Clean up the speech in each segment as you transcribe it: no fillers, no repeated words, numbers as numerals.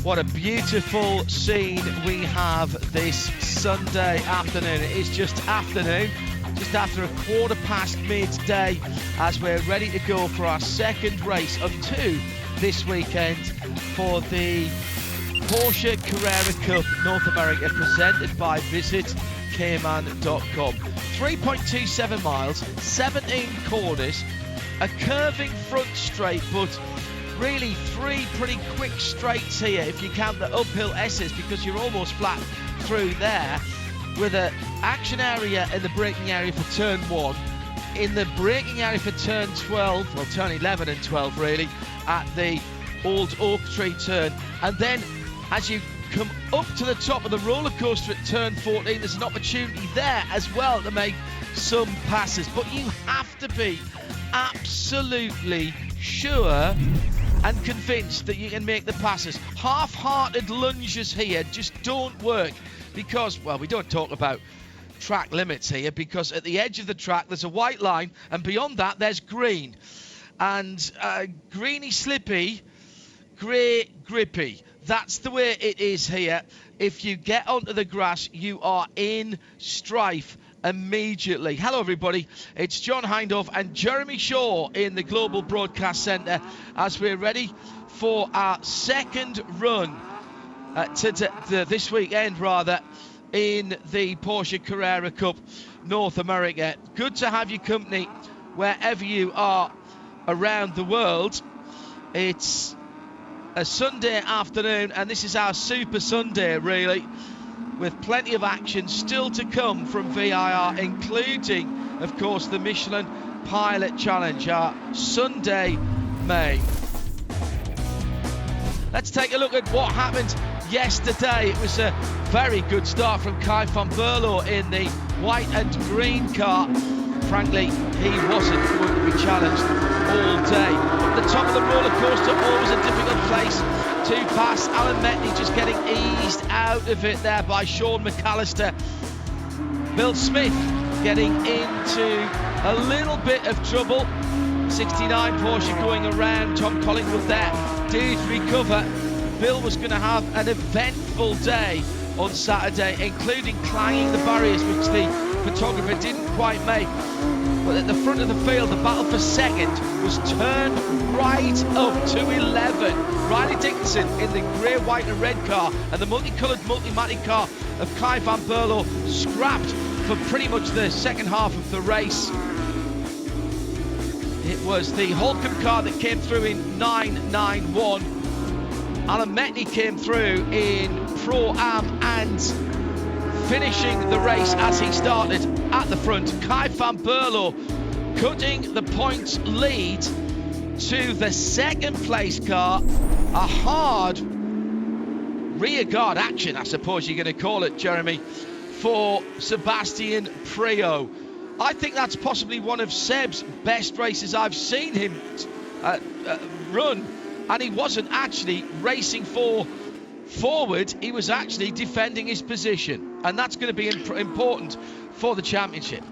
What a beautiful scene we have this Sunday afternoon. It is just afternoon, just after 1:15 midday, as we're ready to go for our second race of two this weekend for the Porsche Carrera Cup North America, presented by visitcayman.com. 3.27 miles, 17 corners, a curving front straight, but really three pretty quick straights here if you count the uphill S's, because you're almost flat through there, with an action area in the braking area for turn 1, in the braking area for turn 12, well turn 11 and 12 really, at the old oak tree turn, and then as you come up to the top of the roller coaster at turn 14, there's an opportunity there as well to make some passes, but you have to be absolutely sure and convinced that you can make the passes. Half-hearted lunges here just don't work, because, well, we don't talk about track limits here, because at the edge of the track there's a white line, and beyond that there's green, and greeny slippy, grey grippy. That's the way it is here. If you get onto the grass, you are in strife immediately. Hello everybody, it's John Hindhaugh and Jeremy Shaw in the Global Broadcast Centre as we're ready for our second run this weekend in the Porsche Carrera Cup North America. Good to have your company wherever you are around the world. It's a Sunday afternoon and this is our Super Sunday really, with plenty of action still to come from VIR, including, of course, the Michelin Pilot Challenge, our Sunday main. Let's take a look at what happened yesterday. It was a very good start from Kai van Berlo in the white and green car. Frankly, he wasn't going to be challenged all day. At the top of the roller coaster, always a difficult place to pass. Alan Metni just getting eased out of it there by Sean McAllister. Bill Smith getting into a little bit of trouble. 69 Porsche going around. Tom Collingwood there did recover. Bill was going to have an eventful day on Saturday, including clanging the barriers, which the photographer didn't quite make. But at the front of the field, the battle for second was turned right up to 11. Riley Dickinson in the grey, white and red car, and the multicoloured, multimatic car of Kai van Berlo scrapped for pretty much the second half of the race. It was the Holcomb car that came through in 991. Alan Metni came through in Pro-Am and finishing the race as he started at the front. Kai van Berlo cutting the points lead to the second place car. A hard rear guard action, I suppose you're going to call it, Jeremy, for Sebastian Priaulx. I think that's possibly one of Seb's best races I've seen him run, and he wasn't actually racing forward, he was actually defending his position, and that's going to be important for the championship.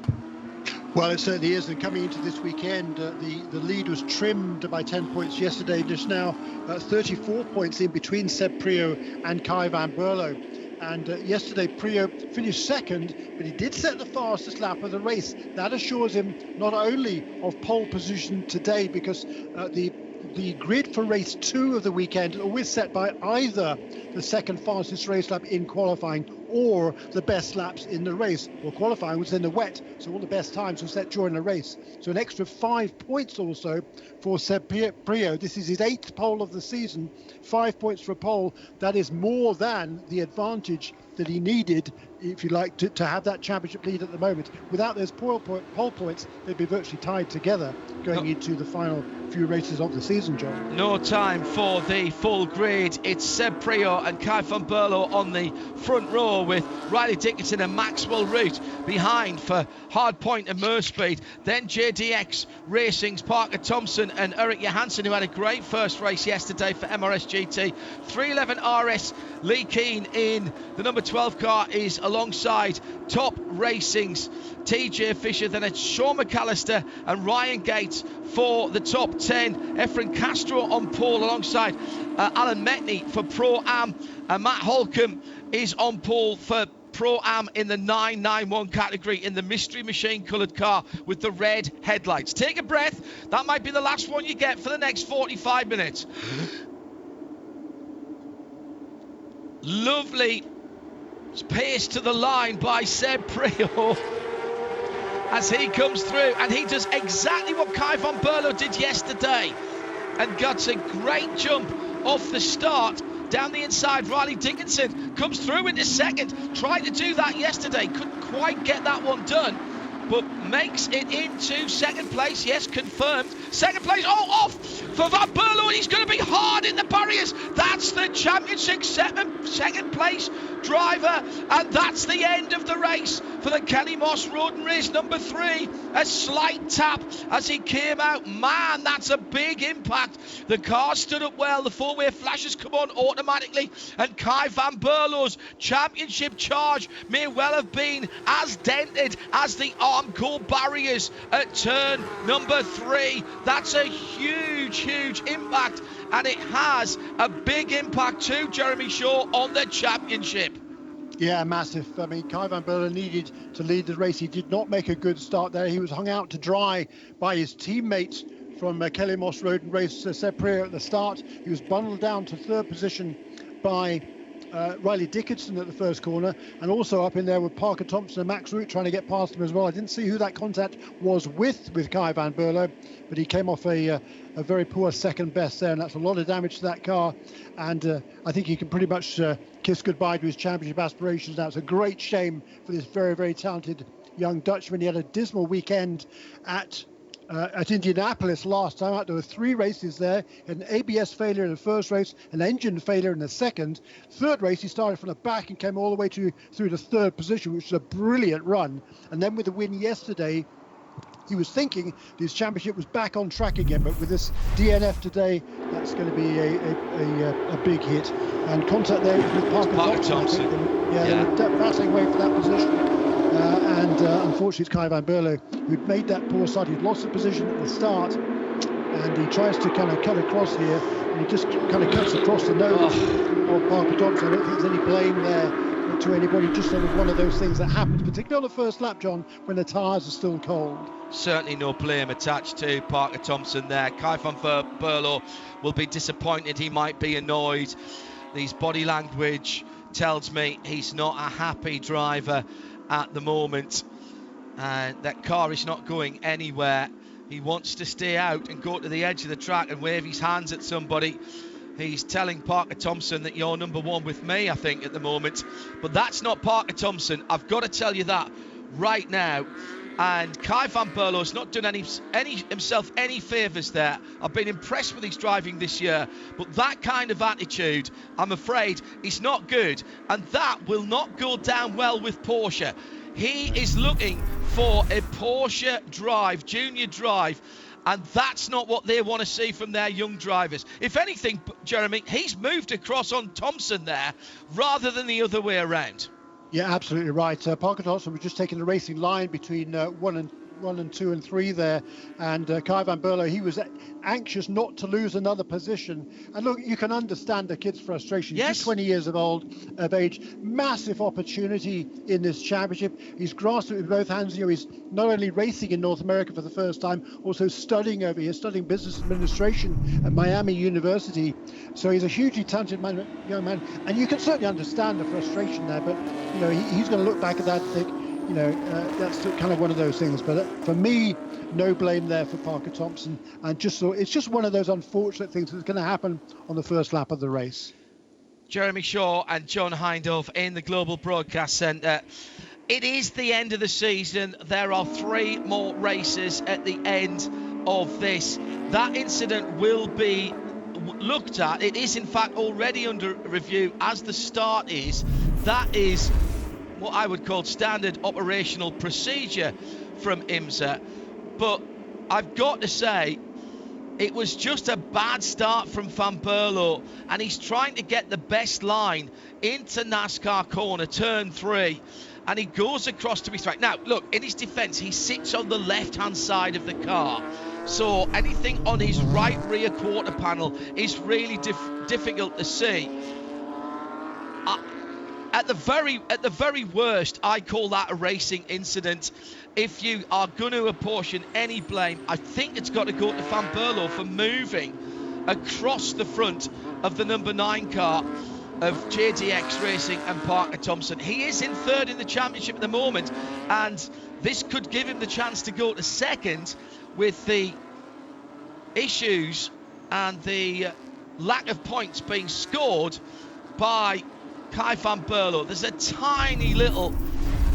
Well, it certainly is, and coming into this weekend, the lead was trimmed by 10 points yesterday. Just now 34 points in between Seb Priaulx and Kai van Berlo. And yesterday Priaulx finished second, but he did set the fastest lap of the race. That assures him not only of pole position today, because the grid for race 2 of the weekend is always set by either the second fastest race lap in qualifying or the best laps in the race. Well, qualifying was in the wet, so all the best times were set during the race. So an extra 5 points also for Seb Priaulx. This is his 8th pole of the season. 5 points for a pole. That is more than the advantage that he needed, if you like, to have that championship lead at the moment. Without those pole points, they'd be virtually tied together going into the final few races of the season, John. No time for the full grid. It's Seb Priaulx and Kai van Berlo on the front row, Shaw with Riley Dickinson and Maxwell Root behind for Hardpoint and Merspeed. Then JDX Racing's Parker Thompson and Eric Johansson, who had a great first race yesterday for MRS GT. 311 RS Lee Keane in the number 12 car is alongside Top Racing's TJ Fisher. Then it's Sean McAllister and Ryan Gates for the top 10. Efren Castro on pole alongside Alan Metney for Pro-Am. And Matt Holcomb is on pole for Pro-Am in the 991 category in the Mystery Machine coloured car with the red headlights. Take a breath. That might be the last one you get for the next 45 minutes. Lovely pace to the line by Seb Priaulx as he comes through, and he does exactly what Kai van Berlo did yesterday and got a great jump off the start down the inside. Riley Dickinson comes through into second, tried to do that yesterday, couldn't quite get that one done, but makes it into second place. Yes, confirmed. Second place, off for Van Berlo, and he's going to be hard in the barriers. That's the championship second place driver, and that's the end of the race for the Kelly Moss Road and Race number 3. A slight tap as he came out. Man, that's a big impact. The car stood up well, the four-way flashes come on automatically, and Kai van Berlo's championship charge may well have been as dented as the Armco barriers at turn number 3. That's a huge impact, and it has a big impact too, Jeremy Shaw, on the championship. Yeah, massive. I mean, Kai van Berlo needed to lead the race. He did not make a good start there. He was hung out to dry by his teammates from Kelly Moss Road and Race, Seb Priaulx at the start. He was bundled down to third position by Riley Dickinson at the first corner, and also up in there with Parker Thompson and Max Root trying to get past him as well. I didn't see who that contact was with Kai van Berlo, but he came off a very poor second best there, and that's a lot of damage to that car. And I think he can pretty much kiss goodbye to his championship aspirations now. It's a great shame for this very, very talented young Dutchman. He had a dismal weekend at Indianapolis last time out. There were 3 races there: an ABS failure in the first race, an engine failure in the second. Third race, he started from the back and came all the way through the third position, which was a brilliant run. And then with the win yesterday, he was thinking his championship was back on track again. But with this DNF today, that's going to be a big hit. And contact there with Parker Thompson. They were battling away for that position. Unfortunately, it's Kai van Berlo who'd made that poor start. He'd lost the position at the start, and he tries to kind of cut across here, and he just kind of cuts across the nose of Parker Thompson. I don't think there's any blame there to anybody, just sort of one of those things that happens, particularly on the first lap, John, when the tyres are still cold. Certainly no blame attached to Parker Thompson there. Kai van Berlo will be disappointed. He might be annoyed. His body language tells me he's not a happy driver at the moment. That car is not going anywhere. He wants to stay out and go to the edge of the track and wave his hands at somebody. He's telling Parker Thompson that you're number 1 with me, I think, at the moment. But that's not Parker Thompson. I've got to tell you that right now. And Kai van Berlo's not done himself any favours there. I've been impressed with his driving this year, but that kind of attitude, I'm afraid, is not good, and that will not go down well with Porsche. He is looking for a Porsche drive, junior drive, and that's not what they want to see from their young drivers. If anything, Jeremy, he's moved across on Thompson there rather than the other way around. Yeah, absolutely right. Parker Thompson was just taking the racing line between 1 and 2 and 3 there, and Kai van Berlo, he was anxious not to lose another position. And look, you can understand the kid's frustration. Yes. He's just 20 years of age. Massive opportunity in this championship. He's grasped it with both hands. You know, he's not only racing in North America for the first time, also studying over here, studying business administration at Miami University. So he's a hugely talented young man, and you can certainly understand the frustration there. But you know, he's going to look back at that and think, you know, that's kind of one of those things. But for me, no blame there for Parker Thompson. And it's just one of those unfortunate things that's going to happen on the first lap of the race. Jeremy Shaw and John Hindhaugh in the Global Broadcast Centre. It is the end of the season. There are 3 more races at the end of this. That incident will be looked at. It is, in fact, already under review as the start is. That is what I would call standard operational procedure from IMSA. But I've got to say, it was just a bad start from Van Berlo, and he's trying to get the best line into NASCAR corner, turn 3, and he goes across to his right. Now, look, in his defence, he sits on the left-hand side of the car, so anything on his right rear quarter panel is really difficult to see. At the very worst, I call that a racing incident. If you are going to apportion any blame, I think it's got to go to Van Berlo for moving across the front of the number 9 car of JDX Racing and Parker Thompson. He is in 3rd in the championship at the moment, and this could give him the chance to go to 2nd with the issues and the lack of points being scored by Kai Van Berlo. There's a tiny little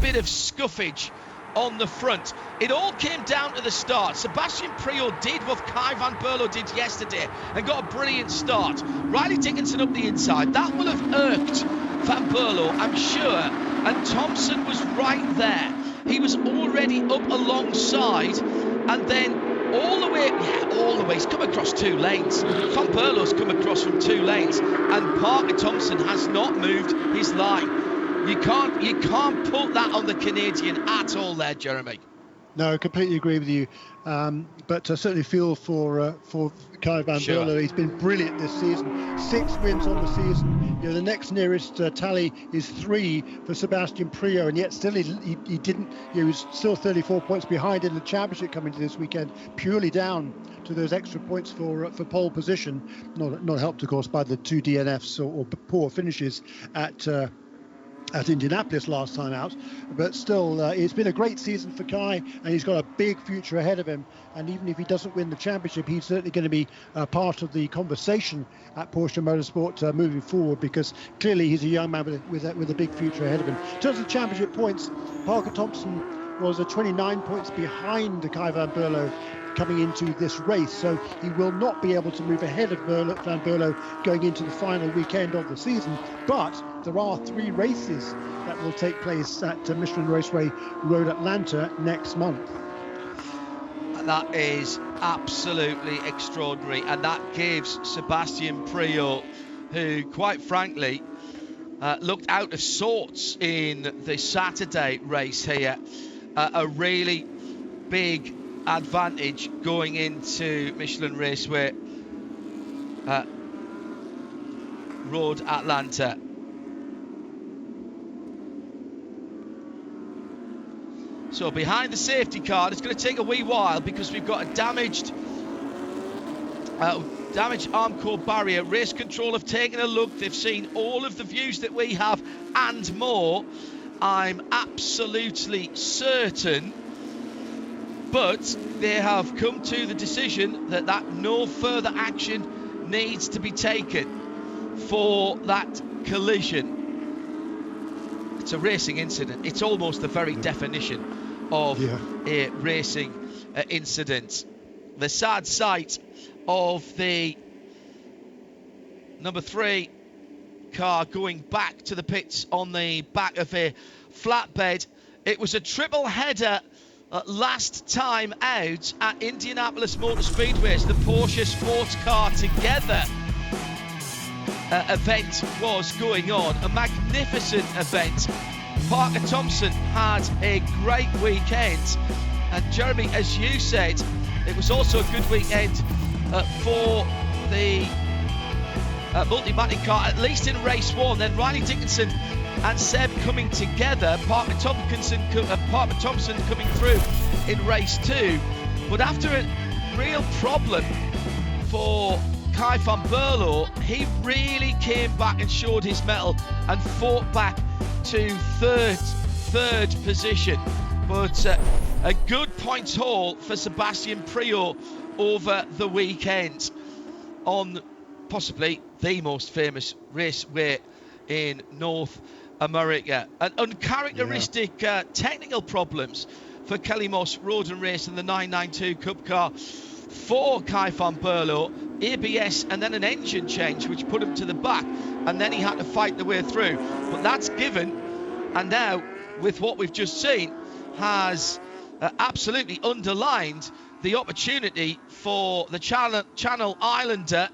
bit of scuffage on the front. It all came down to the start. Sebastian Priaulx did what Kai Van Berlo did yesterday and got a brilliant start. Riley Dickinson up the inside. That will have irked Van Berlo, I'm sure. And Thompson was right there. He was already up alongside, and then all the way, he's come across 2 lanes. Van Berlo's come across from 2 lanes, and Parker Thompson has not moved his line. You can't put that on the Canadian at all there, Jeremy. No, I completely agree with you. But I certainly feel for Kai Van Berlo. He's been brilliant this season. 6 wins on the season. The next nearest tally is 3 for Sebastian Priaulx, and yet still he didn't. He was still 34 points behind in the championship coming to this weekend, purely down to those extra points for pole position. Not helped, of course, by the 2 DNFs or poor finishes at Indianapolis last time out, but still it's been a great season for Kai, and he's got a big future ahead of him. And even if he doesn't win the championship, he's certainly going to be part of the conversation at Porsche Motorsport moving forward, because clearly he's a young man with a big future ahead of him. In terms of championship points, Parker Thompson was 29 points behind Kai Van Berlo coming into this race, so he will not be able to move ahead of Van Berlo going into the final weekend of the season. But there are 3 races that will take place at Michelin Raceway Road Atlanta next month. That is absolutely extraordinary, and that gives Sebastian Priaulx, who quite frankly looked out of sorts in the Saturday race here, a really big advantage going into Michelin Raceway Road Atlanta. So behind the safety car, it's going to take a wee while because we've got a damaged Armco barrier. Race control have taken a look. They've seen all of the views that we have and more. I'm absolutely certain, but they have come to the decision that no further action needs to be taken for that collision. It's a racing incident. It's almost the very definition of a racing incident. The sad sight of the number 3 car going back to the pits on the back of a flatbed. It was a triple header last time out at Indianapolis Motor Speedway. The Porsche Sports Car Together event was going on, a magnificent event. Parker Thompson had a great weekend, and Jeremy, as you said, it was also a good weekend for the Multimatic car, at least in race 1. Then Riley Dickinson and Seb coming together, Parker Thompson coming through in race 2. But after a real problem for Kai Van Berlo, he really came back and showed his mettle and fought back to third position. But a good points haul for Sebastian Priaulx over the weekend on possibly the most famous raceway in North America. And uncharacteristic technical problems for Kelly Moss Road and Race in the 992 Cup car for Kai Van Berlo. ABS and then an engine change which put him to the back, and then he had to fight the way through. But that's given, and now with what we've just seen, has absolutely underlined the opportunity for the Channel Islander,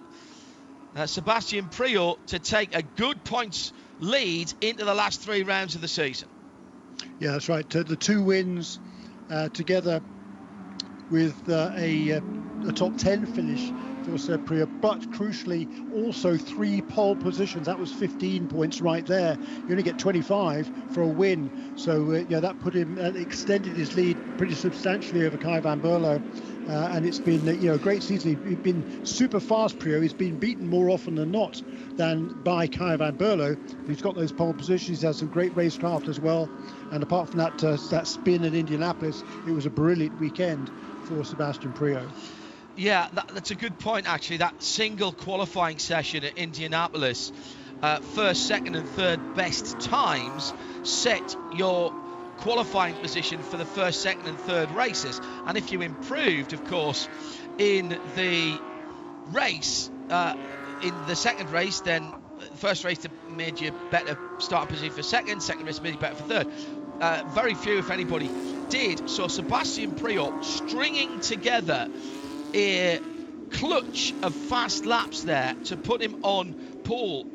Sebastian Priaulx, to take a good points lead into the last 3 rounds of the season. Yeah, that's right. The 2 wins together with a top 10 finish for Seb Priaulx, but crucially also 3 pole positions. That was 15 points right there. You only get 25 for a win, so that put him extended his lead pretty substantially over Kai van Berlo. And it's been a great season. He's been super fast, Priaulx. He's been beaten more often than not than by Kai van Berlo. He's got those pole positions. He has some great racecraft as well. And apart from that spin at Indianapolis, it was a brilliant weekend for Sebastian Priaulx. Yeah, that's a good point, actually. That single qualifying session at Indianapolis, first, second and third best times set your qualifying position for the first, second and third races. And if you improved, of course, in the race, in the second race, then the first race made you better starting position for second race made you better for third. Very few, if anybody, did. So Sebastian Priaulx stringing together a clutch of fast laps there to put him on pole.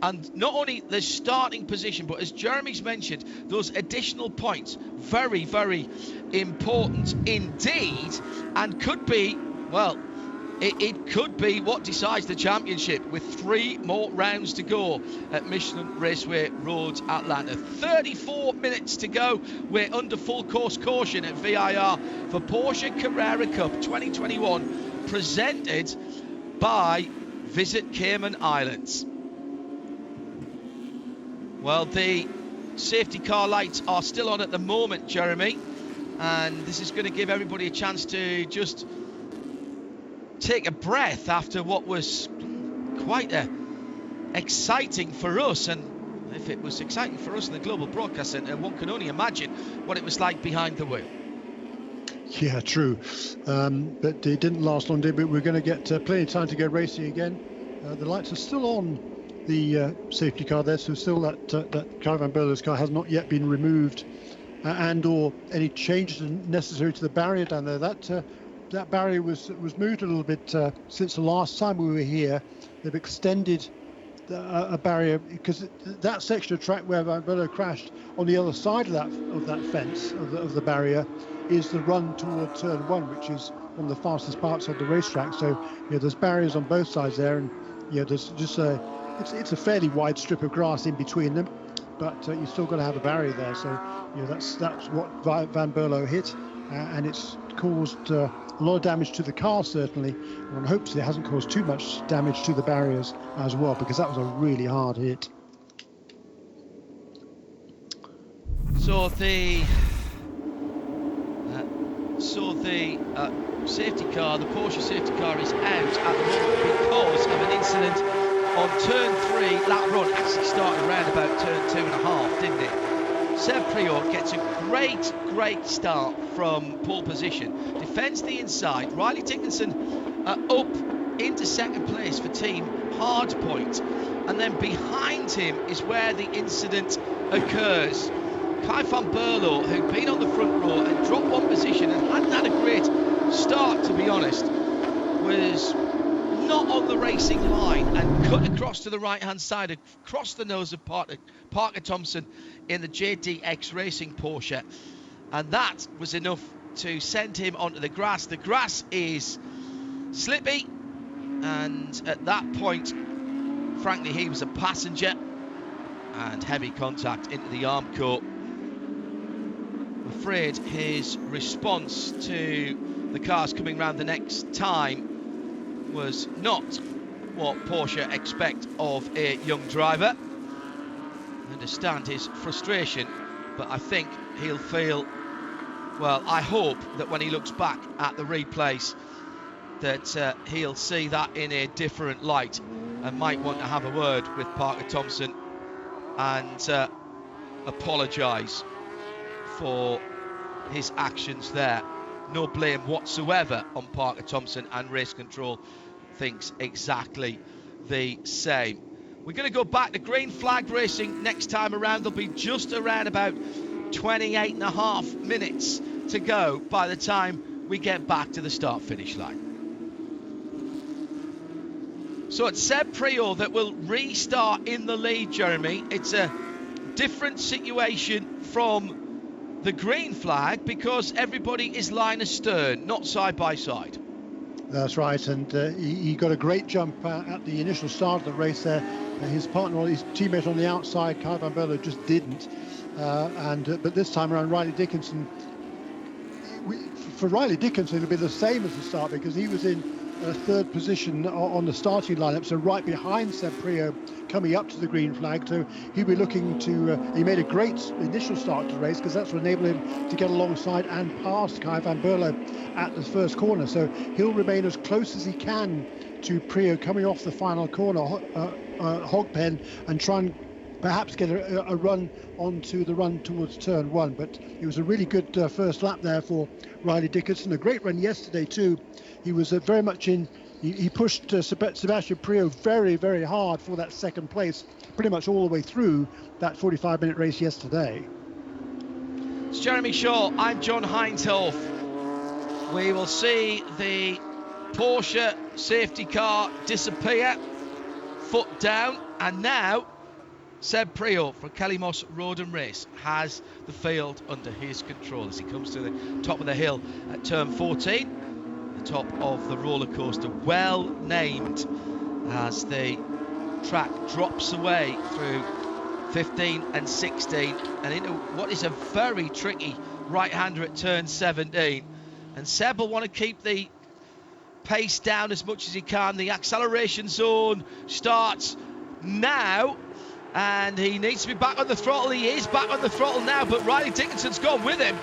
And not only the starting position, but as Jeremy's mentioned, those additional points, very, very important indeed, and could be, well, it could be what decides the championship with 3 more rounds to go at Michelin Raceway Road, Atlanta. 34 minutes to go. We're under full course caution at VIR for Porsche Carrera Cup 2021, presented by Visit Cayman Islands. Well, the safety car lights are still on at the moment, Jeremy, and this is going to give everybody a chance to just take a breath after what was quite exciting for us. And if it was exciting for us in the Global Broadcast Centre, one can only imagine what it was like behind the wheel. Yeah, true. But it didn't last long, did it? We're going to get plenty of time to go racing again. The lights are still on the safety car there, so still that Kai van Berlo's car has not yet been removed, and or any changes necessary to the barrier down there. That barrier was moved a little bit since the last time we were here. They've extended a barrier because that section of track where Van Berlo crashed, on the other side of that fence of the barrier is the run toward turn 1, which is one of the fastest parts of the racetrack. So there's barriers on both sides there, and there's just it's a fairly wide strip of grass in between them, but you still got to have a barrier there. So that's what Van Berlo hit, and it's caused a lot of damage to the car, certainly, and hopefully it hasn't caused too much damage to the barriers as well, because that was a really hard hit. So the safety car, the Porsche safety car, is out at the moment because of an incident on turn 3. Lap run actually started around about turn 2.5, didn't it? Seb Priaulx gets a great start from pole position, defends the inside. Riley Dickinson up into second place for team Hardpoint, and then behind him is where the incident occurs. Kai van Berlo, who'd been on the front row and dropped 1 position and hadn't had a great start, to be honest, was not on the racing line and cut across to the right hand side, across the nose of Parker Thompson in the JDX Racing Porsche, and that was enough to send him onto the grass. The grass is slippy, and at that point, frankly, he was a passenger, and heavy contact into the arm core. I'm afraid his response to the cars coming round the next time was not what Porsche expect of a young driver. I understand his frustration, but I think he'll feel, well, I hope that when he looks back at the replays that he'll see that in a different light and might want to have a word with Parker Thompson and apologise for his actions there. No blame whatsoever on Parker Thompson, and Race Control thinks exactly the same. We're going to go back to green flag racing next time around. There'll be just around about 28 and a half minutes to go by the time we get back to the start-finish line. So it's Seb Priaulx that will restart in the lead, Jeremy. It's a different situation from the green flag because everybody is line astern, not side by side. That's right, and he got a great jump at the initial start of the race there. His partner, his teammate on the outside, Kai van Berlo, just didn't. But this time around, Riley Dickinson, for Riley Dickinson, it'll be the same as the start because he was in third position on the starting lineup, so right behind Seb Priaulx coming up to the green flag. So he'll be looking to, he made a great initial start to the race because that's what enabled him to get alongside and past Kai van Berlo at the first corner. So he'll remain as close as he can to Priaulx coming off the final corner, Hogpen, and try and perhaps get a run onto the run towards turn one. But it was a really good first lap there for Riley Dickinson. A great run yesterday too. He was very much in, he pushed Sebastian Priaulx very, very hard for that second place, pretty much all the way through that 45-minute race yesterday. It's Jeremy Shaw, I'm John Hindhaugh. We will see the Porsche safety car disappear, foot down, and now Seb Priaulx from Kelly Moss Road and Race has the field under his control as he comes to the top of the hill at turn 14. The top of the roller coaster, well named, as the track drops away through 15 and 16 and into what is a very tricky right-hander at turn 17. And Seb will want to keep the pace down as much as he can. The acceleration zone starts now, and he needs to be back on the throttle. He is back on the throttle now, but Riley Dickinson's gone with him.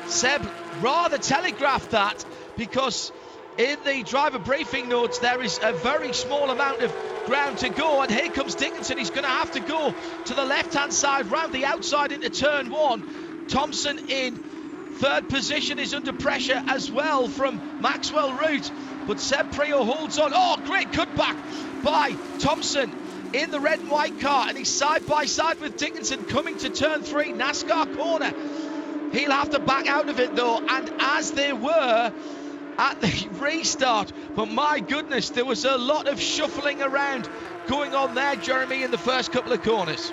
Seb rather telegraphed that, because in the driver briefing notes there is a very small amount of ground to go, and here comes Dickinson. He's going to have to go to the left-hand side, round the outside into turn one. Thompson in third position is under pressure as well from Maxwell Root, but Seb Priaulx holds on. Oh, great cutback by Thompson in the red and white car, and he's side by side with Dickinson coming to turn three, NASCAR corner. He'll have to back out of it though, and as they were at the restart, but my goodness, there was a lot of shuffling around going on there, Jeremy, in the first couple of corners.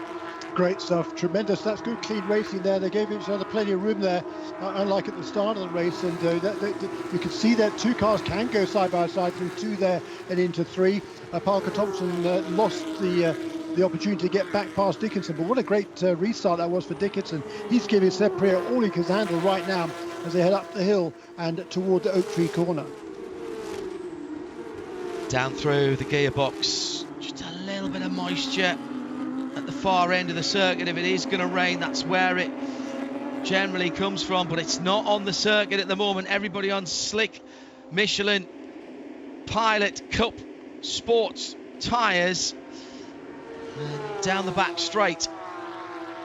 Great stuff, tremendous. That's good, clean racing there. They gave each other plenty of room there, unlike at the start of the race. And you can see that two cars can go side by side through two there and into three. Parker Thompson lost the opportunity to get back past Dickinson, but what a great restart that was for Dickinson. He's giving Seb Priaulx all he can handle right now as they head up the hill and toward the Oak Tree corner. Down through the gearbox, just a little bit of moisture at the far end of the circuit. If it is going to rain, that's where it generally comes from, but it's not on the circuit at the moment. Everybody on slick Michelin Pilot Cup Sports tyres. And down the back straight,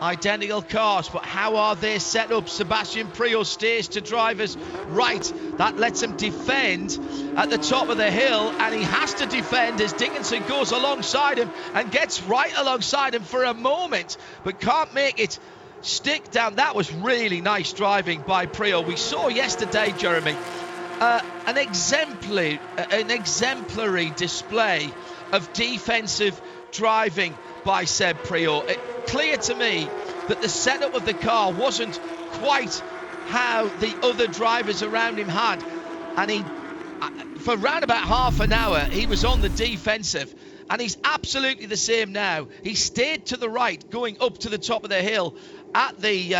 identical cars, but how are they set up? Sebastian Priaulx stays to driver's right. That lets him defend at the top of the hill, and he has to defend as Dickinson goes alongside him and gets right alongside him for a moment, but can't make it stick down. That was really nice driving by Priaulx. We saw yesterday, Jeremy, an exemplary display of defensive driving by Seb Priaulx. Clear to me that the setup of the car wasn't quite how the other drivers around him had, and he, for around about half an hour, he was on the defensive, and he's absolutely the same now. He stayed to the right going up to the top of the hill at the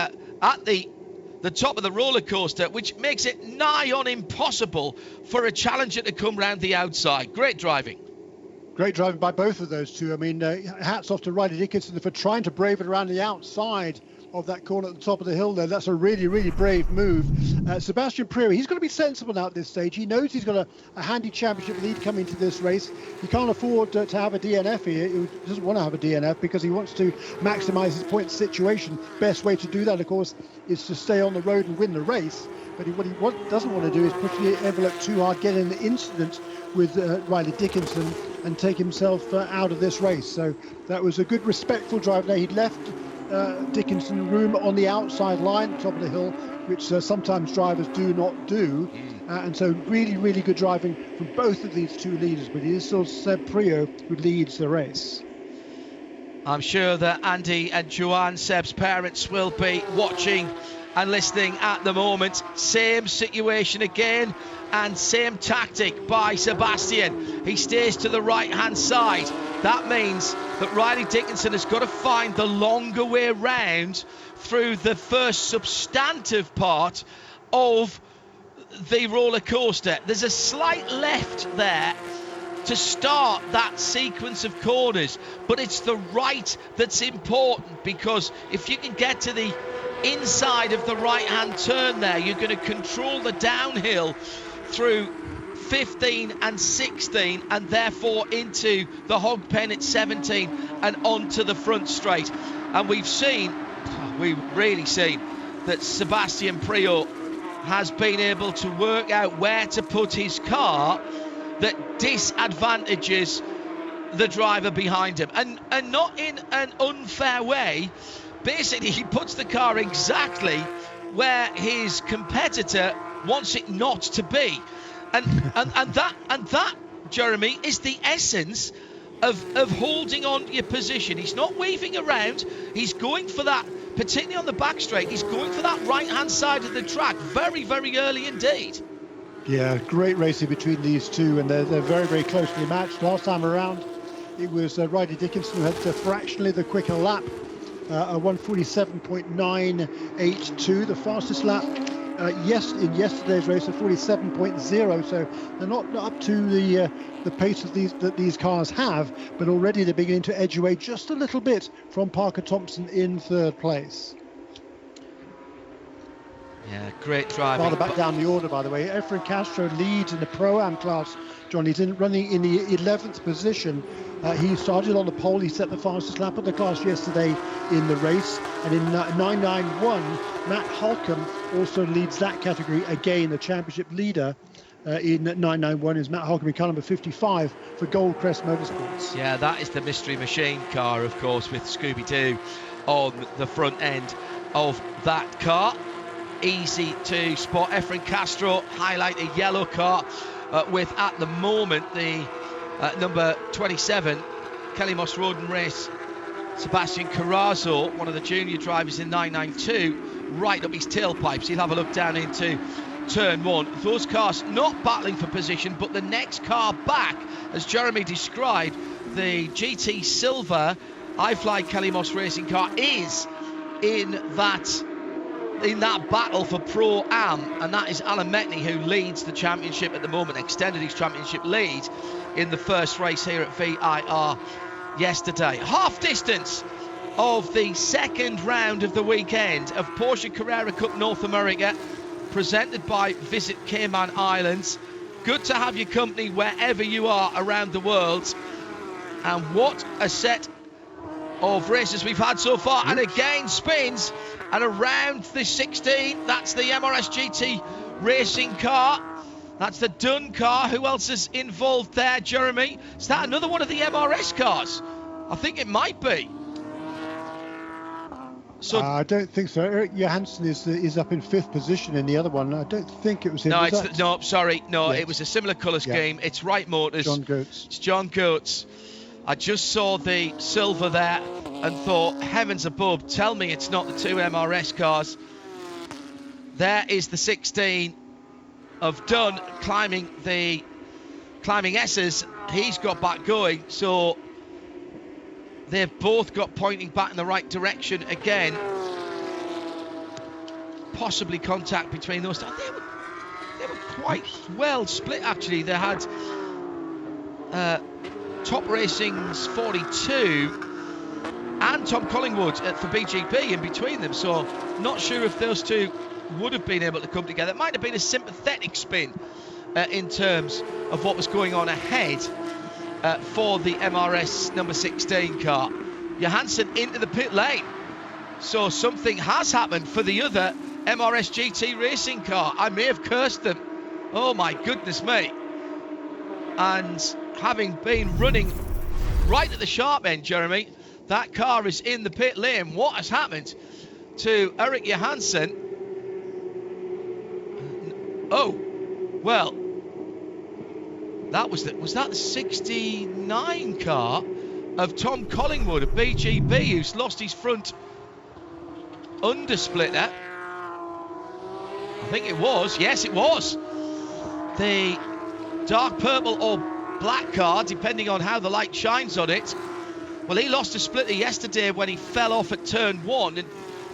top of the roller coaster, which makes it nigh on impossible for a challenger to come round the outside. Great driving. Great driving by both of those two. I mean, hats off to Riley Dickinson for trying to brave it around the outside of that corner at the top of the hill there. That's a really, really brave move. Sebastian Priaulx, he's got to be sensible now at this stage. He knows he's got a handy championship lead coming into this race. He can't afford to have a DNF here. He doesn't want to have a DNF because he wants to maximise his point situation. Best way to do that, of course, is to stay on the road and win the race. But what he doesn't want to do is push the envelope too hard, get in the incident with Riley Dickinson and take himself out of this race. So that was a good, respectful drive there. He'd left Dickinson room on the outside line, top of the hill, which sometimes drivers do not do. And so really, really good driving from both of these two leaders, but it is still Seb Priaulx who leads the race. I'm sure that Andy and Joanne, Seb's parents, will be watching and listening at the moment. Same situation again and same tactic by Sebastian. He stays to the right hand side. That means that Riley Dickinson has got to find the longer way round through the first substantive part of the roller coaster. There's a slight left there to start that sequence of corners, but it's the right that's important, because if you can get to the inside of the right hand turn there, you're going to control the downhill through 15 and 16 and therefore into the hog pen at 17 and onto the front straight. And we've really seen that Sebastian Priaulx has been able to work out where to put his car that disadvantages the driver behind him, and not in an unfair way. Basically, he puts the car exactly where his competitor wants it not to be, and that, Jeremy, is the essence of holding on to your position. He's not weaving around. He's going for that, particularly on the back straight. He's going for that right hand side of the track very, very early indeed. Yeah, great racing between these two, and they're very, very closely matched. Last time around, it was Riley Dickinson who had fractionally the quicker lap, a 147.982, the fastest lap in yesterday's race, a 47.0. So they're not up to the pace of these cars have, but already they're beginning to edge away just a little bit from Parker Thompson in third place. Yeah, great driving. Rather back down the order, by the way. Efren Castro leads in the Pro-Am class. John, he's running in the 11th position. He started on the pole. He set the fastest lap of the class yesterday in the race. And in 991, Matt Holcomb also leads that category. Again, the championship leader in 991 is Matt Holcomb in car number 55 for Goldcrest Motorsports. Yeah, that is the Mystery Machine car, of course, with Scooby-Doo on the front end of that car. Easy to spot. Efren Castro highlight a yellow car with, at the moment, the number 27 Kelly Moss Road and Race Sebastian Carrazzo, one of the junior drivers in 992, right up his tailpipes. He'll have a look down into turn one. Those cars not battling for position, but the next car back, as Jeremy described, the GT Silver iFly Kelly Moss racing car is in that battle for Pro-Am, and that is Alan Metney, who leads the championship at the moment, extended his championship lead in the first race here at VIR yesterday. Half distance of the second round of the weekend of Porsche Carrera Cup North America, presented by Visit Cayman Islands. Good to have your company wherever you are around the world, and what a set of races we've had so far. And again, spins and around the 16, that's the MRS GT racing car. That's the Dunn car. Who else is involved there, Jeremy? Is that another one of the MRS cars? I think it might be. So I don't think so. Eric Johansson is up in 5th position in the other one. I don't think it was him. No, Yes. It was a similar colour scheme. Yeah. It's Wright Motors. John Goetz. It's John Goetz. I just saw the silver there and thought, heavens above, tell me it's not the two MRS cars. There is the 16 of Dunn climbing S's. He's got back going, so they've both got pointing back in the right direction again. Possibly contact between those two. They were quite well split, actually. They had Top Racing's 42 and Tom Collingwood for BGP in between them, so not sure if those two would have been able to come together. It might have been a sympathetic spin in terms of what was going on ahead for the MRS number 16 car. Johansson into the pit lane, so something has happened for the other MRS GT racing car. I may have cursed them, oh my goodness me. And having been running right at the sharp end, Jeremy, That car is in the pit lane. What has happened to Eric Johansson? Oh, well, was that the 69 car of Tom Collingwood of BGB, who's lost his front undersplitter? I think it was. Yes, it was. The dark purple or black car, depending on how the light shines on it. Well, he lost a splitter yesterday when he fell off at turn 1 and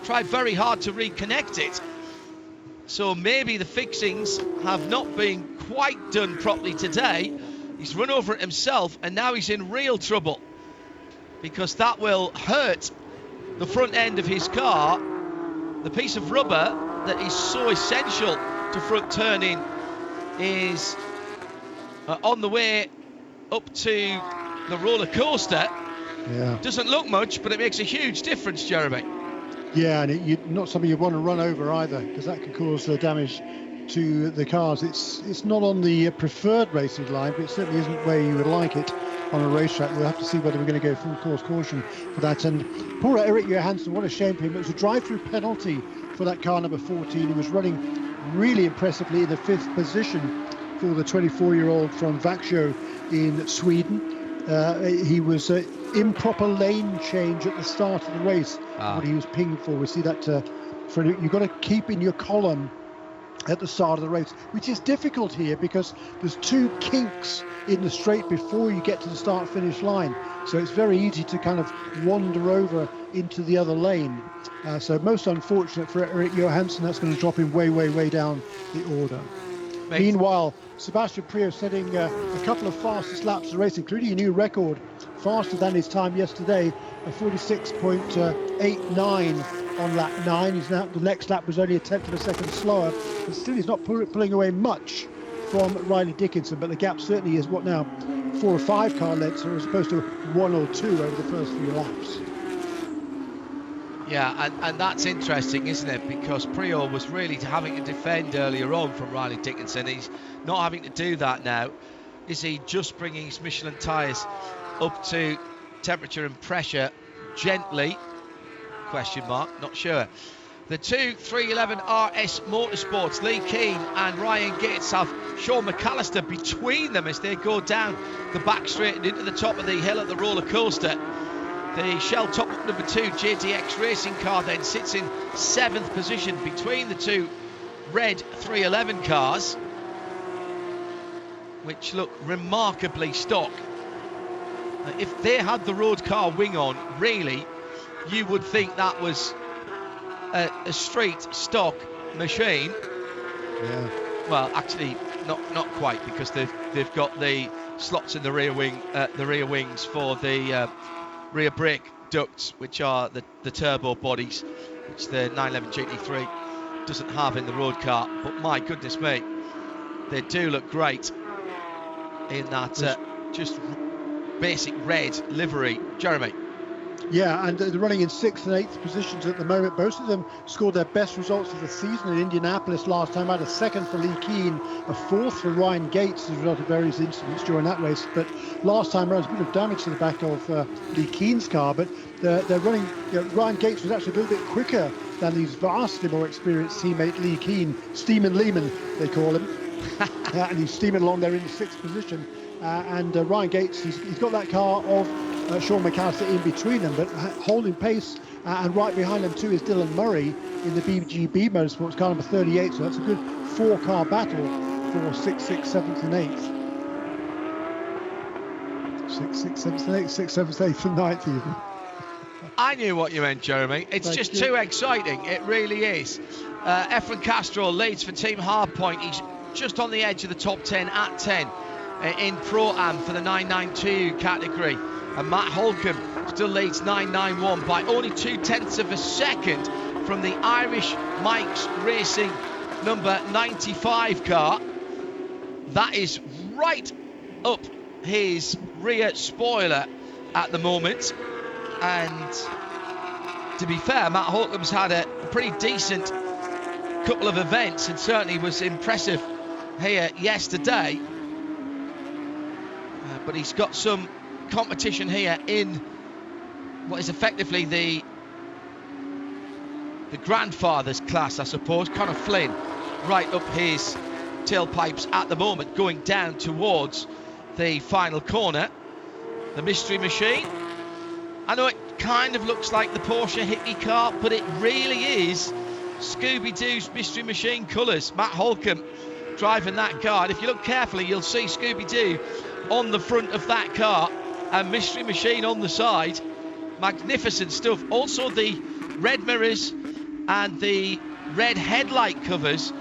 tried very hard to reconnect it. So maybe the fixings have not been quite done properly today. He's run over it himself, and now he's in real trouble, because that will hurt the front end of his car. The piece of rubber that is so essential to front turning is on the way up to the roller coaster. Yeah. Doesn't look much, but it makes a huge difference, Jeremy. Yeah, and not something you want to run over either, because that can cause damage to the cars. It's not on the preferred racing line, but it certainly isn't where you would like it on a racetrack. We'll have to see whether we're going to go full course caution for that. And poor Eric Johansson, what a shame for him. It was a drive-through penalty for that car number 14. He was running really impressively in the 5th position for the 24-year-old from Växjö in Sweden. He was improper lane change at the start of the race. What he was pinged for. We see that you've got to keep in your column at the start of the race, which is difficult here because there's 2 kinks in the straight before you get to the start-finish line. So it's very easy to kind of wander over into the other lane. So most unfortunate for Eric Johansson. That's going to drop him way, way, way down the order. Meanwhile, Sebastian Priaulx setting a couple of fastest laps of the race, including a new record, faster than his time yesterday, a 46.89 on lap 9. He's now, the next lap was only a tenth of a second slower, but still he's not pulling away much from Riley Dickinson, but the gap certainly is 4 or 5 car lengths as opposed to 1 or 2 over the first few laps. Yeah, and that's interesting, isn't it? Because Priaulx was really having to defend earlier on from Riley Dickinson. He's not having to do that now. Is he just bringing his Michelin tyres up to temperature and pressure gently? Question mark, not sure. The 2 311 RS Motorsports, Lee Keane and Ryan Gates, have Sean McAllister between them as they go down the back straight and into the top of the hill at the roller coaster. The Shell Top Up number 2 JDX racing car then sits in 7th position between the 2 red 311 cars, which look remarkably stock. If they had the road car wing on, really, you would think that was a straight stock machine. Yeah. Well, actually, not quite, because they've got the slots in the rear wings for the rear brake ducts, which are the turbo bodies, which the 911 GT3 doesn't have in the road car. But my goodness me, they do look great in that just basic red livery. Jeremy. Yeah, and they're running in 6th and 8th positions at the moment. Both of them scored their best results of the season in Indianapolis last time. Had a 2nd for Lee Keane, a 4th for Ryan Gates as a result of various incidents during that race. But last time around, a bit of damage to the back of Lee Keane's car. But they're running. Ryan Gates was actually a little bit quicker than his vastly more experienced teammate Lee Keane. Steamin' Lehman, they call him. And he's steaming along there in the 6th position. And Ryan Gates, he's got that car of Sean McAllister in between them, but holding pace, and right behind them too is Dylan Murray in the BGB Motorsports car number 38. So that's a good 4-car battle for 6th, 6th, 7th and 8th. 6th, 6th, 7th and 8th, 6th, 7th, 8th and 9th even. I knew what you meant, Jeremy. It's Thank just you. too exciting. It really is. Efren Castro leads for Team Hardpoint. He's just on the edge of the top 10 at 10 in Pro-Am for the 992 category. And Matt Holcomb still leads 991 by only 0.2 of a second from the Irish Mike's Racing number 95 car. That is right up his rear spoiler at the moment. And to be fair, Matt Holcomb's had a pretty decent couple of events and certainly was impressive here yesterday. But he's got some competition here in what is effectively the grandfather's class, I suppose. Connor Flynn right up his tailpipes at the moment, going down towards the final corner. The Mystery Machine, I know it kind of looks like the Porsche Hickey car, but it really is Scooby-Doo's Mystery Machine colours. Matt Holcomb driving that car, and if you look carefully you'll see Scooby-Doo on the front of that car and Mystery Machine on the side. Magnificent stuff. Also the red mirrors and the red headlight covers,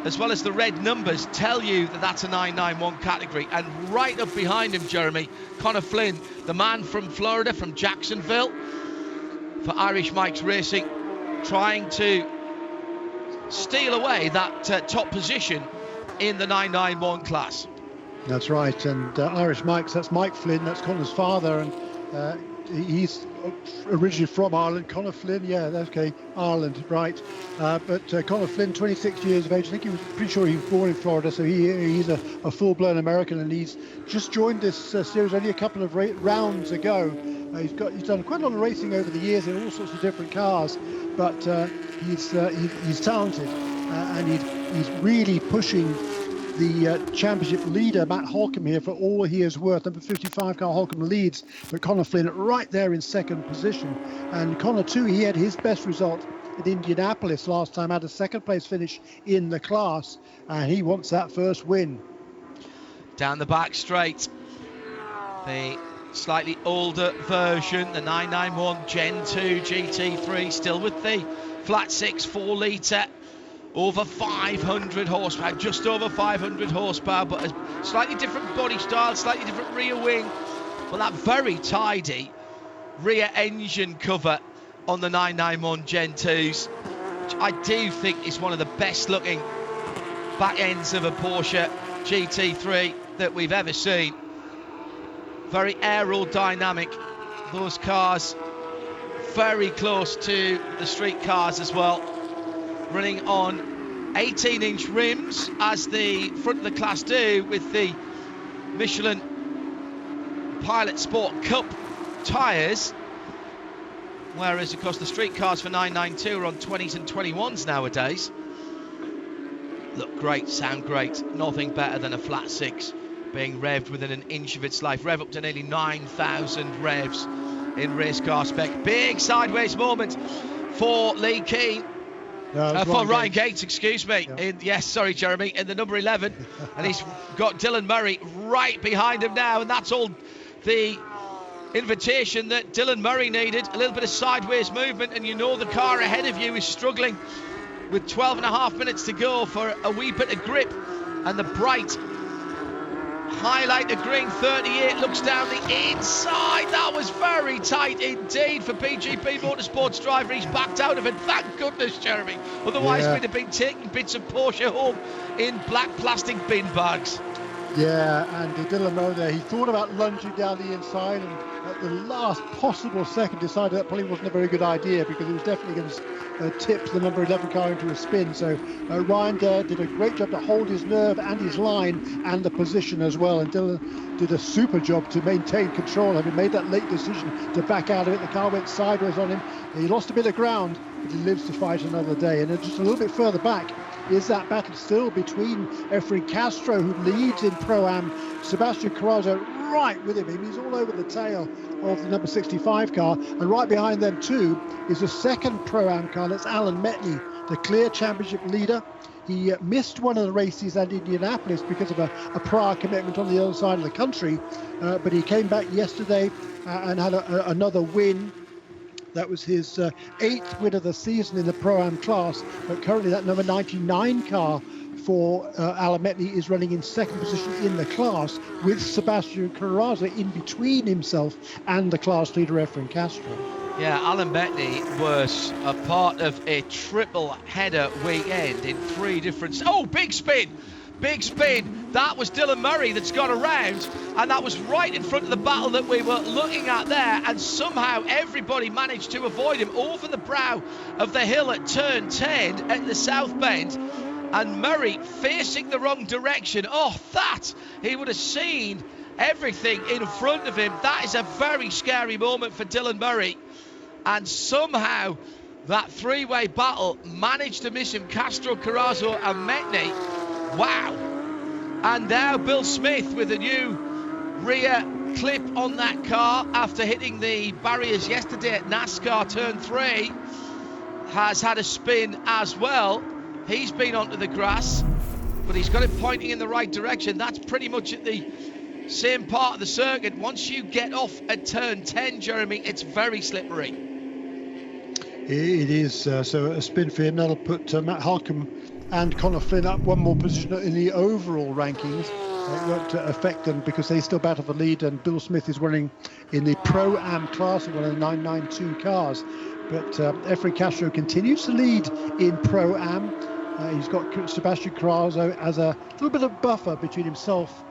as well as the red numbers, tell you that that's a 991 category. And right up behind him, Jeremy, Connor Flynn, the man from Florida, from Jacksonville, for Irish Mike's Racing, trying to steal away that top position in the 991 class. That's right, and Irish Mike's, that's Mike Flynn, that's Connor's father, and he's originally from Ireland. Connor Flynn, yeah, okay, Ireland, right. But Connor Flynn, 26 years of age. I think he was pretty sure he was born in Florida, so he's a full-blown American, and he's just joined this series only a couple of rounds ago. He's done quite a lot of racing over the years in all sorts of different cars, but he's talented, and he's really pushing the championship leader, Matt Holcomb, here for all he is worth. Number 55 car Holcomb leads, but Connor Flynn right there in second position. And Connor too, he had his best result at Indianapolis last time, had a second place finish in the class, and he wants that first win. Down the back straight, the slightly older version, the 991 Gen 2 GT3, still with the flat 6 4 litre, over 500 horsepower, just over 500 horsepower, but a slightly different body style, slightly different rear wing, but that very tidy rear engine cover on the 991 Gen 2s, which I do think is one of the best looking back ends of a Porsche GT3 that we've ever seen. Very aerodynamic, those cars, very close to the street cars as well. Running on 18-inch rims, as the front of the class do, with the Michelin Pilot Sport Cup tyres, whereas of course the street cars for 992 are on 20s and 21s nowadays. Look great, sound great, nothing better than a flat 6 being revved within an inch of its life. Rev up to nearly 9,000 revs in race car spec. Big sideways moment for Lee Keane. For Ryan Gates, excuse me. Yeah. Yes, sorry, Jeremy, in the number 11. And he's got Dylan Murray right behind him now. And that's all the invitation that Dylan Murray needed. A little bit of sideways movement. And you know the car ahead of you is struggling with 12 and a half minutes to go for a wee bit of grip. And the bright highlight of green 38 looks down the inside. That was very tight indeed for PGP Motorsports driver. He's backed out of it, thank goodness, Jeremy. Otherwise we'd have been taking bits of Porsche home in black plastic bin bags. Yeah, and Dylan Murray there, he thought about lunging down the inside, and at the last possible second decided that probably wasn't a very good idea, because he was definitely going to tip the number 11 car into a spin. So Ryan did a great job to hold his nerve and his line and the position as well, and Dylan did a super job to maintain control. Having made that late decision to back out of it, the car went sideways on him. He lost a bit of ground, but he lives to fight another day. And just a little bit further back is that battle still between Efren Castro, who leads in Pro-Am, Sebastian Carrazzo right with him. He's all over the tail of the number 65 car, and right behind them too is the second Pro-Am car. That's Alan Metney, the clear championship leader. He missed one of the races at Indianapolis because of a prior commitment on the other side of the country, but he came back yesterday and had another win. That was his 8th win of the season in the Pro-Am class, but currently that number 99 car for Alan Metney is running in second position in the class, with Sebastian Carrazzo in between himself and the class leader Efren Castro. Yeah, Alan Metney was a part of a triple header weekend in 3 different... Oh, big spin! Big spin. That was Dylan Murray that's got around, and that was right in front of the battle that we were looking at there, and somehow everybody managed to avoid him over the brow of the hill at turn 10 at the South Bend, and Murray facing the wrong direction. Oh, that he would have seen everything in front of him. That is a very scary moment for Dylan Murray. And somehow that three-way battle managed to miss him. Castro, Carrazzo and Metni. Wow. And now Bill Smith with a new rear clip on that car after hitting the barriers yesterday at NASCAR Turn 3. Has had a spin as well. He's been onto the grass, but he's got it pointing in the right direction. That's pretty much at the same part of the circuit. Once you get off at turn 10, Jeremy, it's very slippery. It is. So a spin for him. That'll put Matt Halcombe and Conor Flynn up one more position in the overall rankings. It won't affect them because they still battle for lead, and Bill Smith is running in the Pro-Am class of one of the 992 cars. But Efren Castro continues to lead in Pro-Am. He's got Sebastian Carrazzo as a little bit of buffer between himself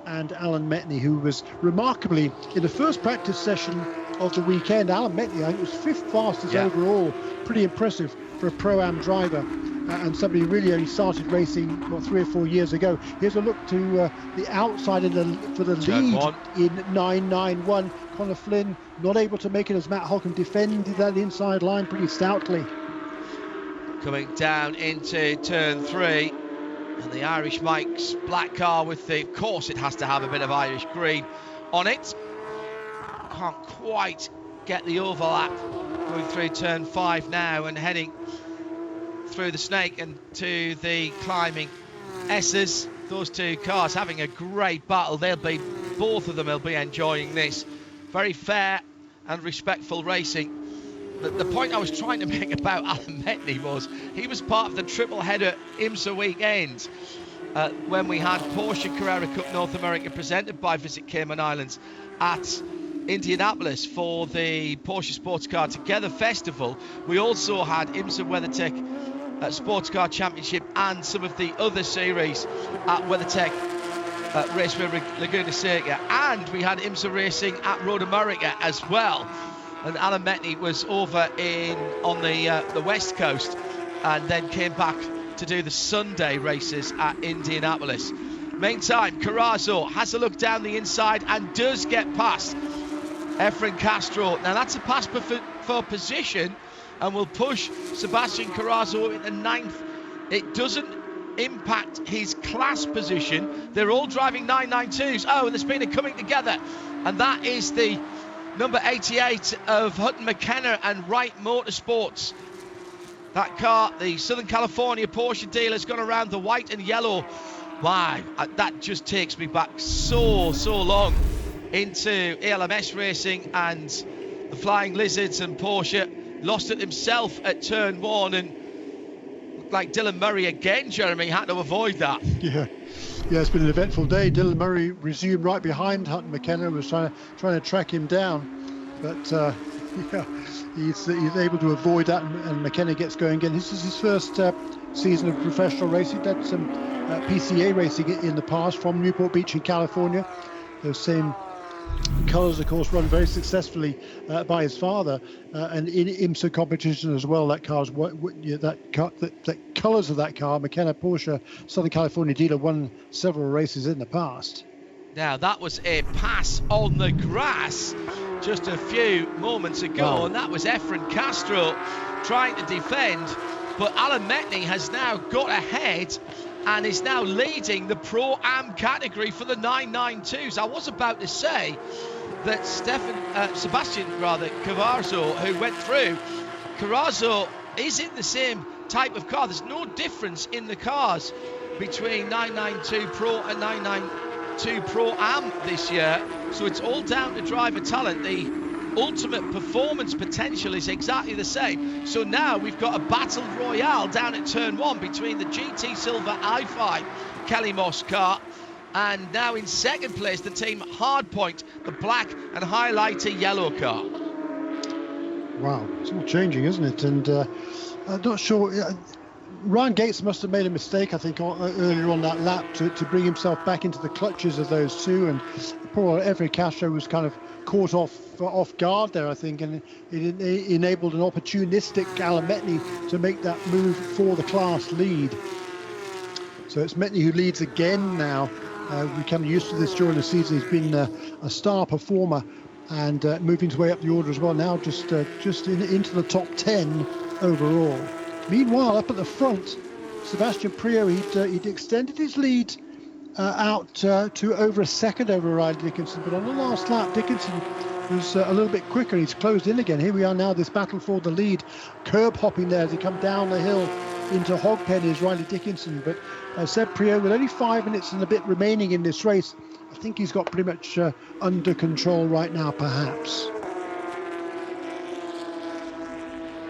and Alan Metni, who was remarkably, in the first practice session of the weekend, Alan Metni, I think, was 5th fastest overall. Pretty impressive for a Pro-Am driver. And somebody really only started racing, 3 or 4 years ago. Here's a look to the outside for the lead in 991. Conor Flynn not able to make it as Matt Holcomb defended that inside line pretty stoutly. Coming down into turn 3, and the Irish Mike's black car with the, of course it has to have a bit of Irish green on it. Can't quite get the overlap going through turn 5 now and heading through the snake and to the climbing S's. Those two cars having a great battle. Both of them will be enjoying this. Very fair and respectful racing. The point I was trying to make about Alan Metni was he was part of the triple header IMSA weekend when we had Porsche Carrera Cup North America presented by Visit Cayman Islands at Indianapolis for the Porsche Sports Car Together Festival. We also had IMSA WeatherTech Sports Car Championship and some of the other series at WeatherTech Raceway Laguna Seca, and we had IMSA racing at Road America as well. And Alan Metni was over on the west coast and then came back to do the Sunday races at Indianapolis. Meantime, Carrazzo has a look down the inside and does get past Efren Castro. Now that's a pass for position and will push Sebastian Carrazzo into 9th. It doesn't impact his class position. They're all driving 992s. Oh, and the speed are coming together. And that is the number 88 of Hutton McKenna and Wright Motorsports. That car, the Southern California Porsche dealer, has gone around the white and yellow. Wow, that just takes me back so long into ALMS racing and the Flying Lizards, and Porsche lost it himself at turn 1, and looked like Dylan Murray again, Jeremy, had to avoid that. Yeah, it's been an eventful day. Dylan Murray resumed right behind Hutton McKenna, was trying to track him down, but he's able to avoid that, and McKenna gets going again. This is his first season of professional racing. He did some PCA racing in the past from Newport Beach in California. Those same colours, of course, run very successfully by his father, and in IMSA competition as well. That car's the colours of that car, McKenna Porsche Southern California dealer, won several races in the past. Now that was a pass on the grass just a few moments ago, and that was Efren Castro trying to defend, but Alan Metni has now got ahead and is now leading the Pro-Am category for the 992s. I was about to say that Sebastian Carrazzo, who went through, Carrazzo is in the same type of car. There's no difference in the cars between 992 Pro and 992 Pro-Am this year, so it's all down to driver talent. The ultimate performance potential is exactly the same. So now we've got a battle royale down at turn 1 between the GT Silver i5 Kelly Moss car, and now in second place the team Hardpoint, the black and highlighter yellow car. Wow, it's all changing, isn't it? And I'm not sure. Ryan Gates must have made a mistake, I think, earlier on that lap to bring himself back into the clutches of those two, and poor Efren Castro was kind of caught off guard there, I think, and it enabled an opportunistic Alan Metni to make that move for the class lead. So it's Metni who leads again now become used to this during the season. He's been a star performer and moving his way up the order as well. Now just into the top 10 overall. Meanwhile, up at the front, Sebastian Priaulx, he'd extended his lead out to over a second over Riley Dickinson, but on the last lap, Dickinson was a little bit quicker. He's closed in again. Here we are now, this battle for the lead. Curb hopping there as he come down the hill into Hogpen is Riley Dickinson, but Seb Priaulx, with only 5 minutes and a bit remaining in this race, I think he's got pretty much under control right now, perhaps.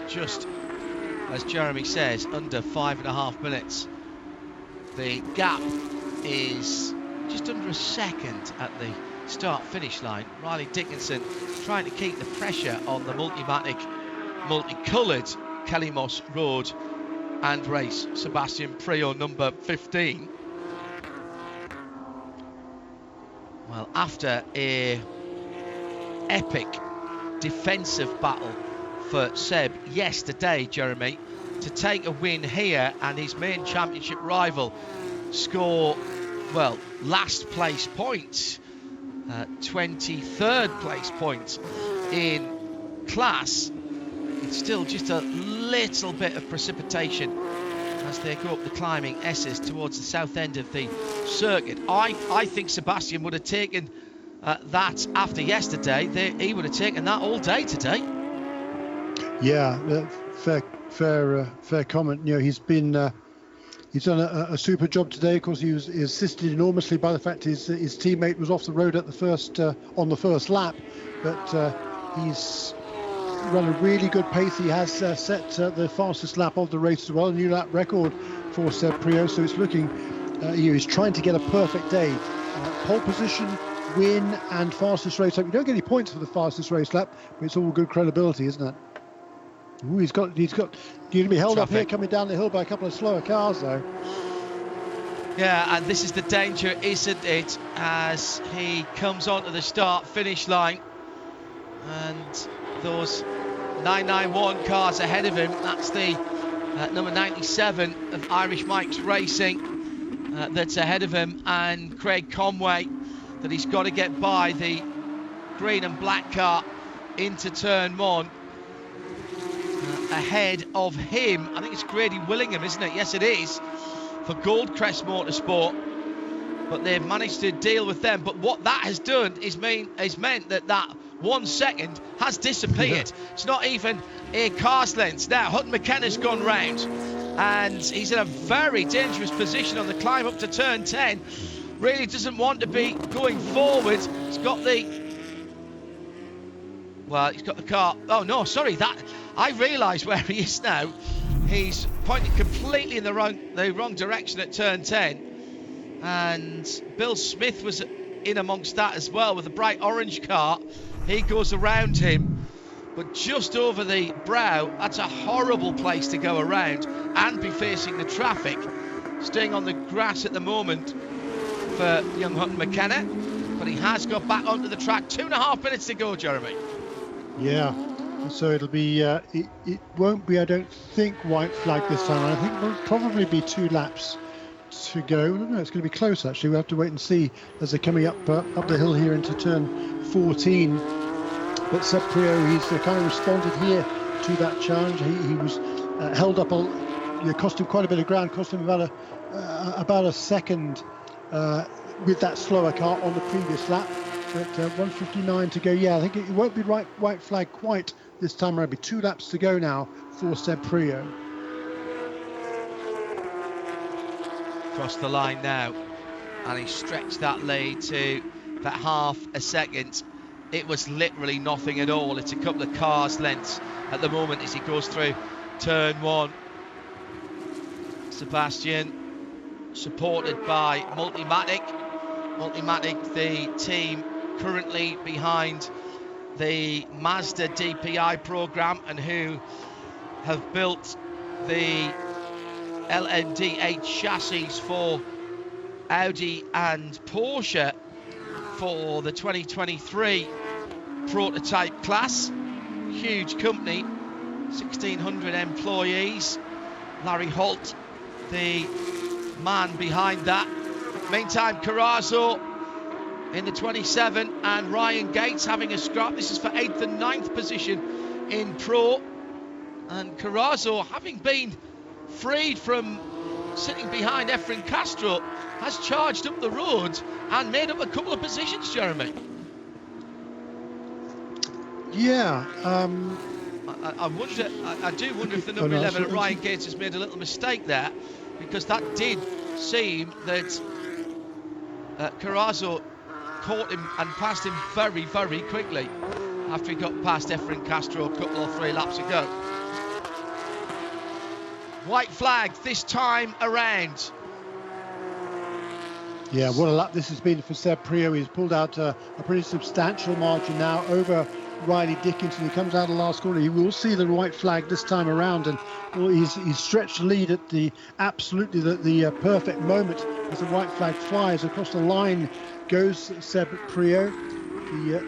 Just as Jeremy says, under 5.5 minutes. The gap is just under a second at the start-finish line. Riley Dickinson trying to keep the pressure on the multicoloured Kelly Moss Road and race Sebastian Priaulx, number 15. Well, after a epic defensive battle for Seb yesterday, Jeremy, to take a win here and his main championship rival score, well, last place points, 23rd place points in class. It's still just a little bit of precipitation as they go up the climbing S's towards the south end of the circuit. I think Sebastian would have taken that after yesterday. He would have taken that all day today. Yeah, fair comment. You know, he's done a super job today. Of course, he was assisted enormously by the fact his teammate was off the road at the first on the first lap, but he's run a really good pace. He has set the fastest lap of the race as well, a new lap record for Seb Priaulx. So it's looking, he's trying to get a perfect day. Pole position, win, and fastest race lap. You don't get any points for the fastest race lap, but it's all good credibility, isn't it? Ooh, he's got going to be held up here coming down the hill by a couple of slower cars though. Yeah, and this is the danger, isn't it, as he comes onto the start finish line and those 991 cars ahead of him, that's the number 97 of Irish Mike's Racing that's ahead of him, and Craig Conway that he's got to get by the green and black car into turn 1. Ahead of him, I think it's Grady Willingham, isn't it? Yes, it is, for Goldcrest Motorsport. But they've managed to deal with them. But what that has done is meant that 1 second has disappeared. Yeah. It's not even a car's length. Now, Hutton McKenna's gone round, and he's in a very dangerous position on the climb up to turn 10. Really doesn't want to be going forward. He's got the car. Oh no, sorry, I realise where he is now. He's pointing completely in the wrong direction at turn 10, and Bill Smith was in amongst that as well with a bright orange car. He goes around him, but just over the brow. That's a horrible place to go around and be facing the traffic. Staying on the grass at the moment for young Hutton McKenna, but he has got back onto the track. 2.5 minutes to go, Jeremy. Yeah, so it'll be, it won't be, I don't think, white flag this time. I think it'll probably be 2 laps to go. No, it's going to be close actually. We'll have to wait and see as they're coming up the hill here into turn 14. But Seb Priaulx, he's kind of responded here to that challenge. He was held up, cost him quite a bit of ground, cost him about a second with that slower car on the previous lap. But 1:59 to go. Yeah, I think it won't be white flag quite this time around. It'll be 2 laps to go now for Seb Priaulx. Across the line now, and he stretched that lead to about half a second. It was literally nothing at all. It's a couple of cars lengths at the moment as he goes through turn 1. Sebastian, supported by Multimatic, the team currently behind the Mazda DPI program and who have built the LMD8 chassis for Audi and Porsche for the 2023 prototype class. Huge company, 1,600 employees. Larry Holt, the man behind that, Meantime, Carrazzo in the 27 and Ryan Gates having a scrap. This is for 8th and 9th position in Pro. And Carrazzo, having been freed from sitting behind Efren Castro, has charged up the road and made up a couple of positions, Jeremy. Yeah. I do wonder if the number 11 at Ryan Gates has made a little mistake there, because that did seem that Carrazzo caught him and passed him very, very quickly after he got past Efren Castro a couple or 3 laps ago. White flag this time around. Yeah, what a lap this has been for Seb Priaulx. He's pulled out a pretty substantial margin now over Riley Dickinson. He comes out of the last corner. He will see the white flag this time around, and he's stretched the lead at the perfect moment as the white flag flies across the line. Goes Seb Priaulx.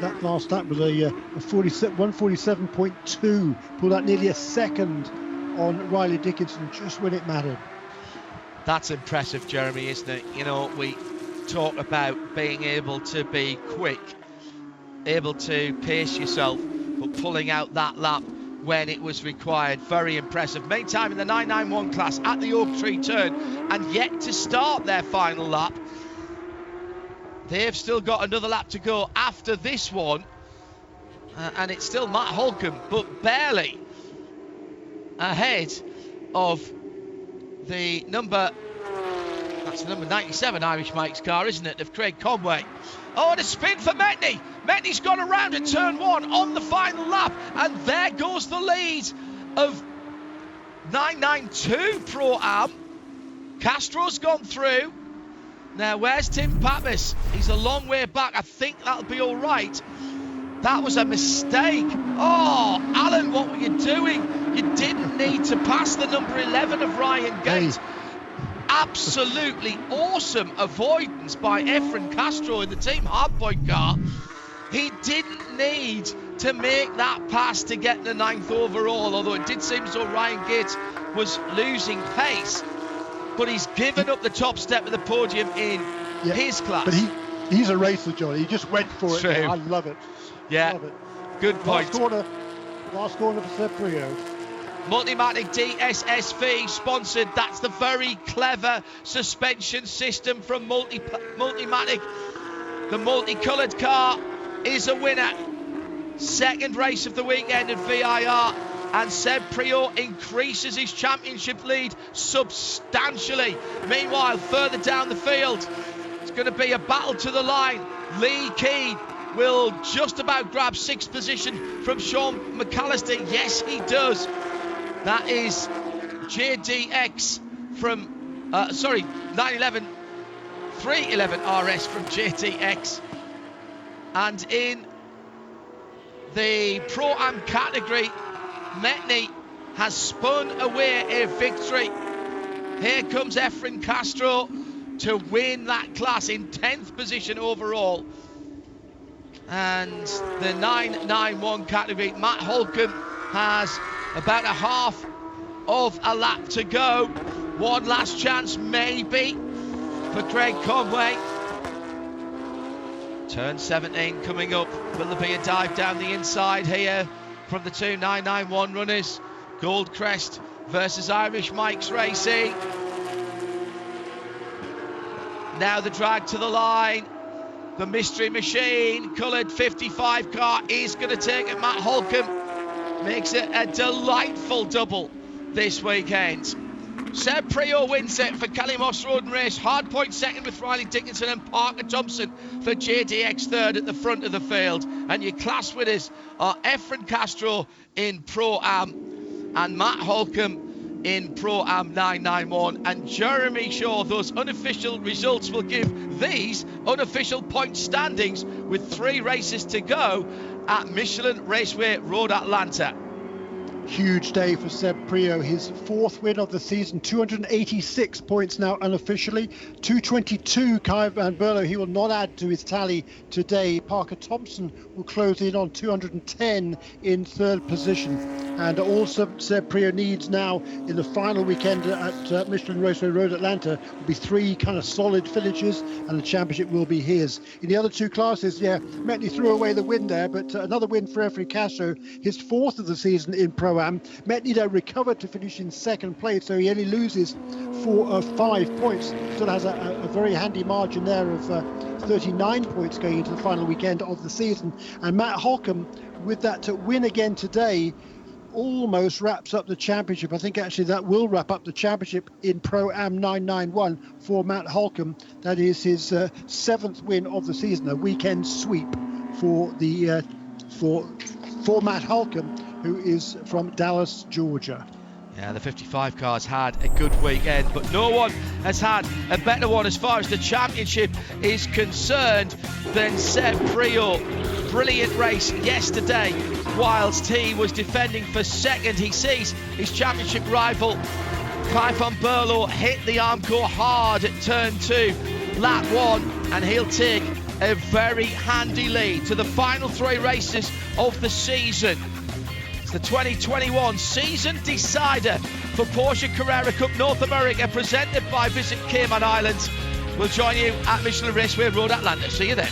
That last lap was a 147.2. Pulled out nearly a second on Riley Dickinson just when it mattered. That's impressive, Jeremy, isn't it? You know, we talk about being able to be quick, able to pace yourself, but pulling out that lap when it was required, very impressive. Main time in the 991 class at the Oak Tree turn, and yet to start their final lap. They've still got another lap to go after this one, and it's still Matt Holcomb, but barely ahead of the number 97 Irish Mike's car, isn't it, of Craig Conway. Oh, and a spin for Metney. Metney's gone around at turn 1 on the final lap, and there goes the lead of 992 Pro-Am. Castro's gone through. Now, where's Tim Pappas? He's a long way back. I think that'll be all right. That was a mistake. Oh, Alan, what were you doing? You didn't need to pass the number 11 of Ryan Gates. Absolutely awesome avoidance by Efren Castro in the team hardpoint car. He didn't need to make that pass to get the 9th overall, although it did seem as though Ryan Gates was losing pace. But he's given up the top step of the podium in his class. But he's a racer, John. He just went for it. True. I love it. Yeah, love it. Good point. Last corner for Seb Priaulx. Multimatic DSSV sponsored. That's the very clever suspension system from Multimatic. The multicoloured car is a winner. Second race of the weekend at VIR, and Seb Priaulx increases his championship lead substantially. Meanwhile, further down the field, it's going to be a battle to the line. Lee Keane will just about grab 6th position from Sean McAllister. Yes, he does. That is JDX from 311 RS from JTX. And in the Pro-Am category, Metney has spun away a victory. Here comes Efren Castro to win that class in 10th position overall. And the 991 category, Matt Holcomb has about a half of a lap to go. One last chance maybe for Craig Conway. Turn 17 coming up. Will there be a dive down the inside here from the two 991 runners? Goldcrest versus Irish Mike's Racing. Now the drag to the line. The Mystery Machine coloured 55 car is going to take it. Matt Holcomb makes it a delightful double this weekend. Seb Priaulx wins it for Kelly Moss Road and Race. Hardpoint second with Riley Dickinson, and Parker Thompson for JDX third at the front of the field. And your class winners are Efren Castro in Pro-Am and Matt Holcomb in Pro-Am 991. And Jeremy Shaw, those unofficial results will give these unofficial point standings with 3 races to go at Michelin Raceway Road Atlanta. Huge day for Seb Priaulx, his 4th win of the season, 286 points now unofficially, 222 Kai van Berlo. He will not add to his tally today. Parker Thompson will close in on 210 in 3rd position. And all Seb Priaulx needs now in the final weekend at Michelin Raceway Road Atlanta will be 3 kind of solid finishes, and the championship will be his. In the other 2 classes, Metney threw away the win there, but another win for Efri Castro, his 4th of the season in Pro-Am. Metney though recovered to finish in 2nd place, so he only loses 5 points. Still has a very handy margin there of 39 points going into the final weekend of the season. And Matt Holcomb, with that win again today, almost wraps up the championship. I think actually that will wrap up the championship in Pro-Am 991 for Matt Holcomb. That is his 7th win of the season, a weekend sweep for the for Matt Holcomb, who is from Dallas, Georgia. Yeah, the 55 cars had a good weekend, but no one has had a better one as far as the championship is concerned than Seb Priaulx. Brilliant race yesterday. Whilst he was defending for 2nd, he sees his championship rival Kai van Berlo hit the Armcore hard at turn 2, lap 1, and he'll take a very handy lead to the final 3 races of the season. The 2021 season decider for Porsche Carrera Cup North America, presented by Visit Cayman Islands. We'll join you at Michelin Raceway Road Atlanta. See you then.